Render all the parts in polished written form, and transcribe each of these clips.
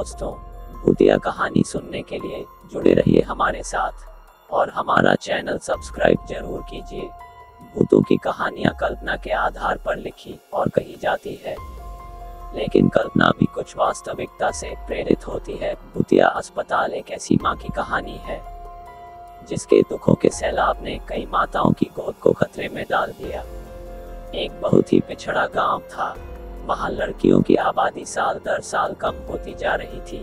दोस्तों, भूतिया कहानी सुनने के लिए जुड़े रहिए हमारे साथ और हमारा चैनल सब्सक्राइब जरूर कीजिए। भूतों की कहानियां कल्पना के आधार पर लिखी और कही जाती है, लेकिन कल्पना भी कुछ वास्तविकता से प्रेरित होती है। भूतिया अस्पताल एक ऐसी मां की कहानी है जिसके दुखों के सैलाब ने कई माताओं की गोद को खतरे में डाल दिया। एक बहुत ही पिछड़ा गांव था। वहां लड़कियों की आबादी साल दर साल कम होती जा रही थी।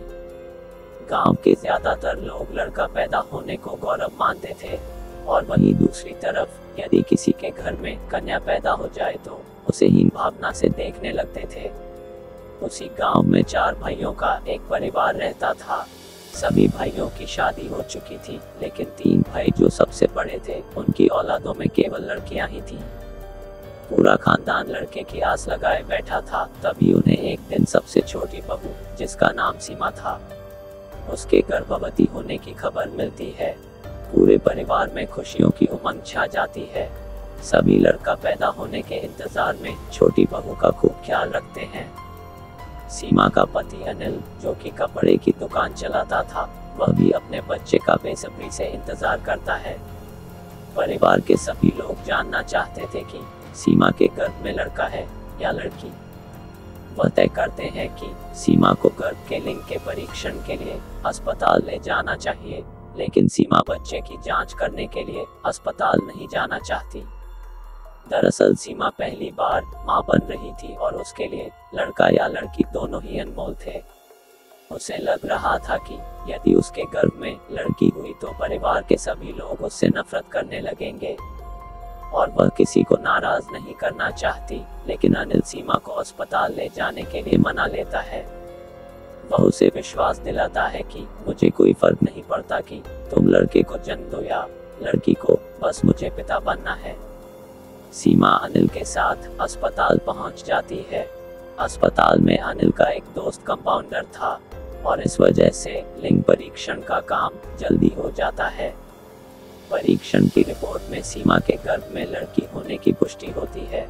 गांव के ज्यादातर लोग लड़का पैदा होने को गौरव मानते थे, और वहीं दूसरी तरफ यदि किसी के घर में कन्या पैदा हो जाए तो उसे हीन भावना से देखने लगते थे। उसी गांव में 4 भाइयों का एक परिवार रहता था। सभी भाइयों की शादी हो चुकी थी, लेकिन 3 भाई जो सबसे बड़े थे उनकी औलादों में केवल लड़कियां ही थीं। पूरा खानदान लड़के की आस लगाए बैठा था। तभी उन्हें एक दिन सबसे छोटी बहू, जिसका नाम सीमा था, उसके गर्भवती होने की खबर मिलती है। पूरे परिवार में खुशियों की उमंग छा जाती है। सभी लड़का पैदा होने के इंतजार में छोटी बहू का खूब ख्याल रखते हैं। सीमा का पति अनिल, जो कि कपड़े की दुकान चलाता था, वह भी अपने बच्चे का बेसब्री से इंतजार करता है। परिवार के सभी लोग जानना चाहते थे कि सीमा के गर्भ में लड़का है या लड़की। वह तय करते हैं कि सीमा को गर्भ के लिंग के परीक्षण के लिए अस्पताल ले जाना चाहिए, लेकिन सीमा बच्चे की जांच करने के लिए अस्पताल नहीं जाना चाहती। दरअसल सीमा पहली बार मां बन रही थी और उसके लिए लड़का या लड़की दोनों ही अनमोल थे। उसे लग रहा था कि यदि उसके गर्भ में लड़की हुई तो परिवार के सभी लोग उससे नफरत करने लगेंगे, और वह किसी को नाराज नहीं करना चाहती। लेकिन अनिल सीमा को अस्पताल ले जाने के लिए मना लेता है। वह उसे विश्वास दिलाता है कि मुझे कोई फर्क नहीं पड़ता कि तुम लड़के को जन्म दो या लड़की को, बस मुझे पिता बनना है। सीमा अनिल के साथ अस्पताल पहुंच जाती है। अस्पताल में अनिल का एक दोस्त कंपाउंडर था, और इस वजह से लिंग परीक्षण का काम जल्दी हो जाता है। परीक्षण की रिपोर्ट में सीमा के गर्भ में लड़की होने की पुष्टि होती है।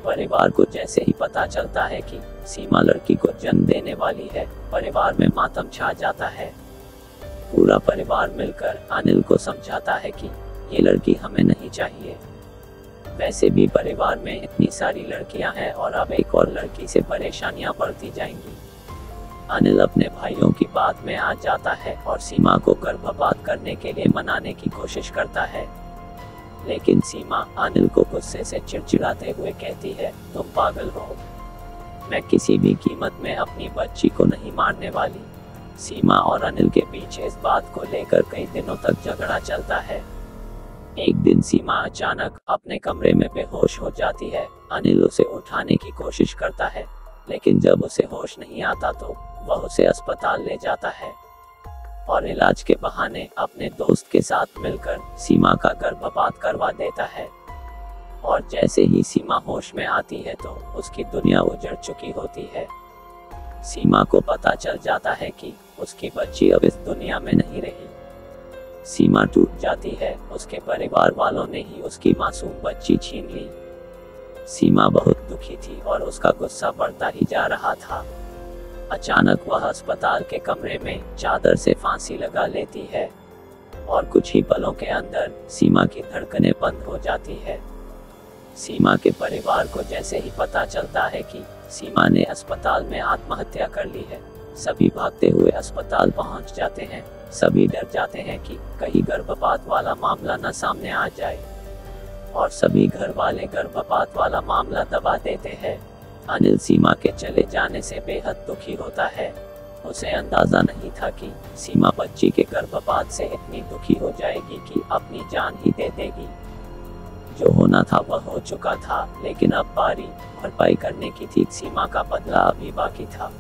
परिवार को जैसे ही पता चलता है कि सीमा लड़की को जन्म देने वाली है, परिवार में मातम छा जाता है। पूरा परिवार मिलकर अनिल को समझाता है कि ये लड़की हमें नहीं चाहिए। वैसे भी परिवार में इतनी सारी लड़कियां हैं और अब एक और लड़की से परेशानियां बढ़ती जाएंगी। अनिल अपने भाइयों की बात में आ जाता है और सीमा को गर्भपात करने के लिए मनाने की कोशिश करता है, लेकिन सीमा अनिल को गुस्से से चिड़चिड़ाते हुए कहती है, तुम पागल हो, मैं किसी भी कीमत में अपनी बच्ची को नहीं मारने वाली। सीमा और अनिल के बीच इस बात को लेकर कई दिनों तक झगड़ा चलता है। एक दिन सीमा अचानक अपने कमरे में बेहोश हो जाती है। अनिल उसे उठाने की कोशिश करता है, लेकिन जब उसे होश नहीं आता तो वह उसे अस्पताल ले जाता है और इलाज के बहाने अपने दोस्त के साथ मिलकर सीमा का गर्भपात करवा देता है। और जैसे ही सीमा होश में आती है तो उसकी दुनिया उजड़ चुकी होती है। सीमा को पता चल जाता है कि उसकी बच्ची अब इस दुनिया में नहीं रही। सीमा टूट जाती है। उसके परिवार वालों ने ही उसकी मासूम बच्ची छीन ली। सीमा बहुत दुखी थी और उसका गुस्सा बढ़ता ही जा रहा था। अचानक वह अस्पताल के कमरे में चादर से फांसी लगा लेती है, और कुछ ही पलों के अंदर सीमा की धड़कनें बंद हो जाती है। सीमा के परिवार को जैसे ही पता चलता है कि सीमा ने अस्पताल में आत्महत्या कर ली है, सभी भागते हुए अस्पताल पहुंच जाते हैं। सभी डर जाते हैं कि कहीं गर्भपात वाला मामला न सामने आ जाए, और सभी घर वाले गर्भपात वाला मामला दबा देते हैं। अनिल सीमा के चले जाने से बेहद दुखी होता है। उसे अंदाजा नहीं था कि सीमा बच्ची के गर्भपात से इतनी दुखी हो जाएगी कि अपनी जान ही दे देगी। जो होना था वह हो चुका था, लेकिन अब बारी भरपाई करने की थी। सीमा का बदला अभी बाकी था।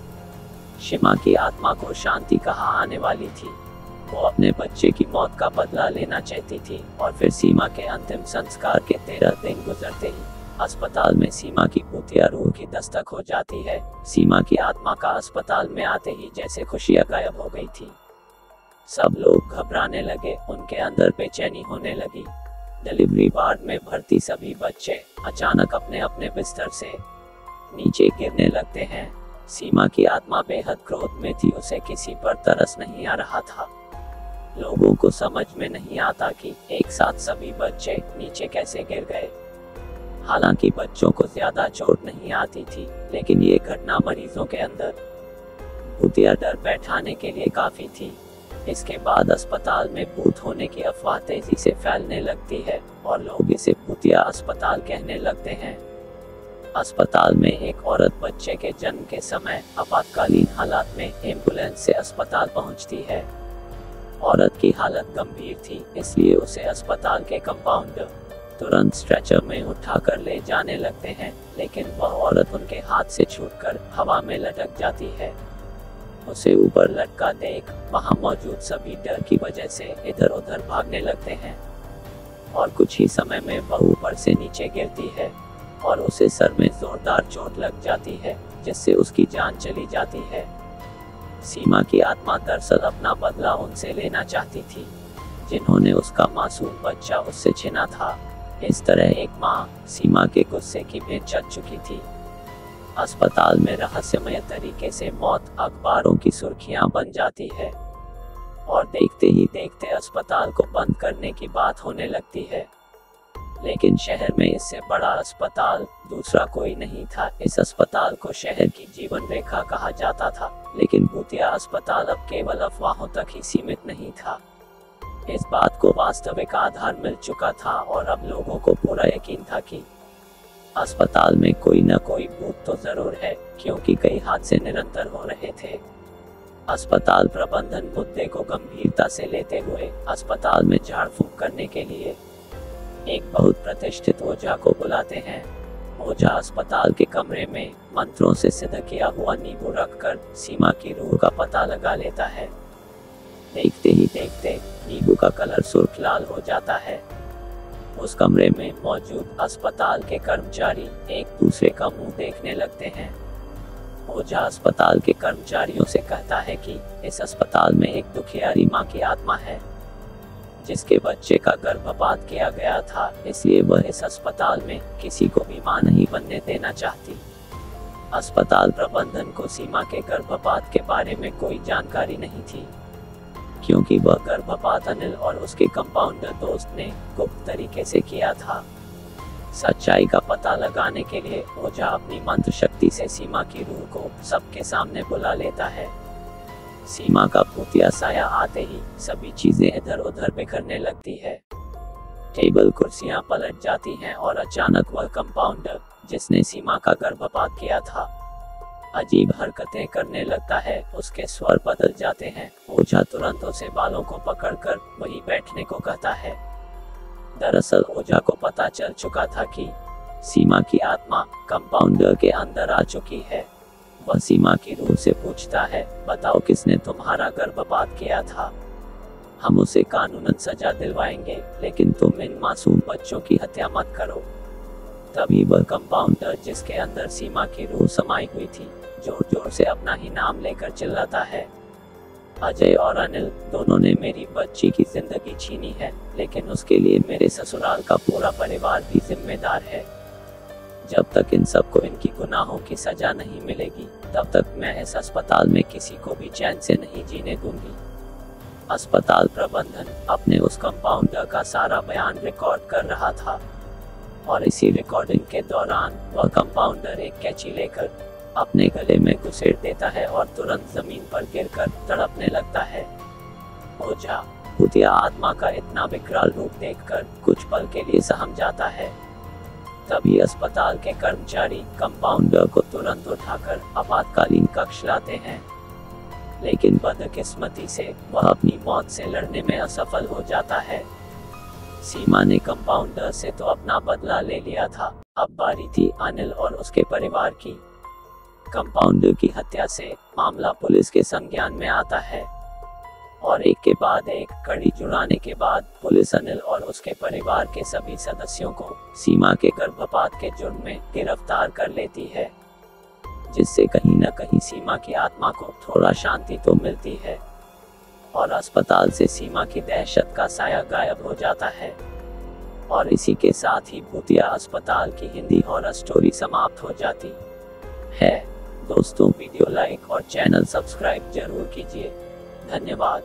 सीमा की आत्मा को शांति कहाँ आने वाली थी। वो अपने बच्चे की मौत का बदला लेना चाहती थी। और फिर सीमा के अंतिम संस्कार के 13 दिन गुजरते ही अस्पताल में सीमा की भूतिया रूह की दस्तक हो जाती है। सीमा की आत्मा का अस्पताल में आते ही जैसे खुशियां गायब हो गई थी। सब लोग घबराने लगे, उनके अंदर बेचैनी होने लगी। डिलीवरी वार्ड में भर्ती सभी बच्चे अचानक अपने अपने बिस्तर से नीचे गिरने लगते हैं। सीमा की आत्मा बेहद क्रोध में थी, उसे किसी पर तरस नहीं आ रहा था। लोगों को समझ में नहीं आता कि एक साथ सभी बच्चे नीचे कैसे गिर गए। हालांकि बच्चों को ज्यादा चोट नहीं आती थी, लेकिन ये घटना मरीजों के अंदर भूतिया डर बैठाने के लिए काफी थी। इसके बाद अस्पताल में भूत होने की अफवाह तेजी से फैलने लगती है और लोग इसे भूतिया अस्पताल कहने लगते हैं। अस्पताल में एक औरत बच्चे के जन्म के समय आपातकालीन हालात में एम्बुलेंस से अस्पताल पहुंचती है। औरत की हालत गंभीर थी, इसलिए उसे अस्पताल के कंपाउंडर तुरंत स्ट्रेचर में उठाकर ले जाने लगते हैं, लेकिन वह औरत उनके हाथ से छूटकर हवा में लटक जाती है। उसे ऊपर लटका देख वहां मौजूद सभी डर की वजह से इधर उधर भागने लगते हैं और कुछ ही समय में वह ऊपर से नीचे गिरती है और उसे सर में जोरदार चोट लग जाती है, जिससे उसकी जान चली जाती है। सीमा की आत्मा दरअसल अपना बदला उनसे लेना चाहती थी, जिन्होंने उसका मासूम बच्चा उससे छीना था। इस तरह एक माँ सीमा के गुस्से की भेंट चढ़ चुकी थी। अस्पताल में रहस्यमय तरीके से मौत अखबारों की सुर्खियां बन जाती है और देखते ही देखते अस्पताल को बंद करने की बात होने लगती है। लेकिन शहर में इससे बड़ा अस्पताल दूसरा कोई नहीं था। इस अस्पताल को शहर की जीवन रेखा कहा जाता था, लेकिन भूतिया अस्पताल अब केवल अफवाहों तक ही सीमित नहीं था। इस बात को वास्तविक आधार मिल चुका था और अब लोगों को पूरा यकीन था कि अस्पताल में कोई न कोई भूत तो जरूर है, क्योंकि कई हादसे निरंतर हो रहे थे। अस्पताल प्रबंधन मुद्दे को गंभीरता से लेते हुए अस्पताल में झाड़ फूंक करने के लिए एक बहुत प्रतिष्ठित ओझा को बुलाते हैं। ओझा अस्पताल के कमरे में मंत्रों से सिद्ध किया हुआ नींबू रखकर सीमा की रूह का पता लगा लेता है। देखते ही देखते नींबू का कलर सुर्ख लाल हो जाता है। उस कमरे में मौजूद अस्पताल के कर्मचारी एक दूसरे का मुंह देखने लगते हैं। ओझा अस्पताल के कर्मचारियों से कहता है कि इस अस्पताल में एक दुखियारी माँ की आत्मा है, जिसके बच्चे का गर्भपात किया गया था, इसलिए वह इस अस्पताल में किसी को भी मां नहीं बनने देना चाहती। अस्पताल प्रबंधन को सीमा के गर्भपात के बारे में कोई जानकारी नहीं थी, क्योंकि वह गर्भपात अनिल और उसके कंपाउंडर दोस्त ने गुप्त तरीके से किया था। सच्चाई का पता लगाने के लिए ओझा अपनी मंत्र शक्ति से सीमा की रूह को सबके सामने बुला लेता है। सीमा का भूतिया साया आते ही सभी चीजें इधर उधर बिखरने लगती है। टेबल कुर्सियां पलट जाती हैं और अचानक वह कंपाउंडर जिसने सीमा का गर्भपात किया था अजीब हरकतें करने लगता है। उसके स्वर बदल जाते हैं। ओझा तुरंत उसे बालों को पकड़कर वहीं बैठने को कहता है। दरअसल ओझा को पता चल चुका था कि सीमा की आत्मा कंपाउंडर के अंदर आ चुकी है। वह सीमा की रूह से पूछता है, बताओ किसने तुम्हारा गर्भपात किया था? हम उसे कानूनन सजा दिलवाएंगे, लेकिन तुम इन मासूम बच्चों की हत्या मत करो। तभी वह कंपाउंडर जिसके अंदर सीमा की रूह समाई हुई थी जोर जोर से अपना ही नाम लेकर चिल्लाता है, अजय और अनिल दोनों ने मेरी बच्ची की जिंदगी छीनी है, लेकिन उसके लिए मेरे ससुराल का पूरा परिवार भी जिम्मेदार है। जब तक इन सबको इनकी गुनाहों की सजा नहीं मिलेगी, तब तक मैं इस अस्पताल में किसी को भी चैन से नहीं जीने दूंगी। अस्पताल प्रबंधन अपने उस कंपाउंडर का सारा बयान रिकॉर्ड कर रहा था और इसी रिकॉर्डिंग के दौरान वह कंपाउंडर एक कैंची लेकर अपने गले में घुसेड़ देता है और तुरंत जमीन पर गिरकर तड़पने लगता है। ओझा भूतिया आत्मा का इतना विकराल रूप देखकर कुछ पल के लिए सहम जाता है। तभी अस्पताल के कर्मचारी कंपाउंडर को तुरंत उठाकर आपातकालीन कक्ष लाते हैं, लेकिन बदकिस्मती से वह अपनी मौत से लड़ने में असफल हो जाता है। सीमा ने कंपाउंडर से तो अपना बदला ले लिया था, अब बारी थी अनिल और उसके परिवार की। कंपाउंडर की हत्या से मामला पुलिस के संज्ञान में आता है और एक के बाद एक कड़ी जुड़ाने के बाद पुलिस अनिल और उसके परिवार के सभी सदस्यों को सीमा के गर्भपात के जुर्म में गिरफ्तार कर लेती है, जिससे कहीं न कहीं सीमा की आत्मा को थोड़ा शांति तो मिलती है और अस्पताल से सीमा की दहशत का साया गायब हो जाता है। और इसी के साथ ही भूतिया अस्पताल की हिंदी हॉरर स्टोरी समाप्त हो जाती है। दोस्तों वीडियो लाइक और चैनल सब्सक्राइब जरूर कीजिए। धन्यवाद।